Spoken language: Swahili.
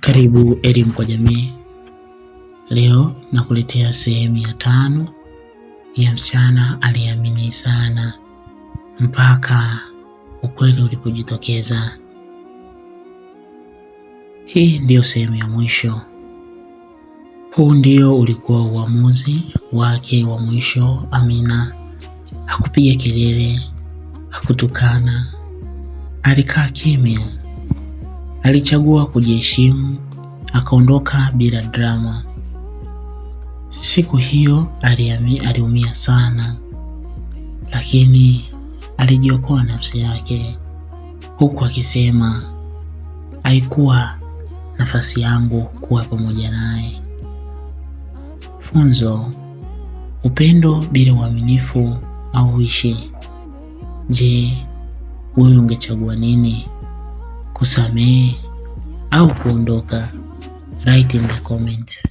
Karibu Elimu kwa Jamii. Leo nakuletea sehemu ya 5 ya msichana aliyeamini sana mpaka ukweli ulipojitokeza. Hii ndiyo sehemu ya mwisho. Huu ndio ulikuwa uamuzi wake wa mwisho. Amina hakupiga kelele, hakutukana, alikaa kimya. Alichagua kujiheshimu, akaondoka bila drama. Siku hiyo aliumia sana, lakini alijiokoa nafsi yake, huku akisema haikuwa nafasi yangu kuwa pamoja naye. Funzo: upendo bila uaminifu hauishi. Je, wewe ungechagua nini? Kusamehe au kuondoka? Write in the comments.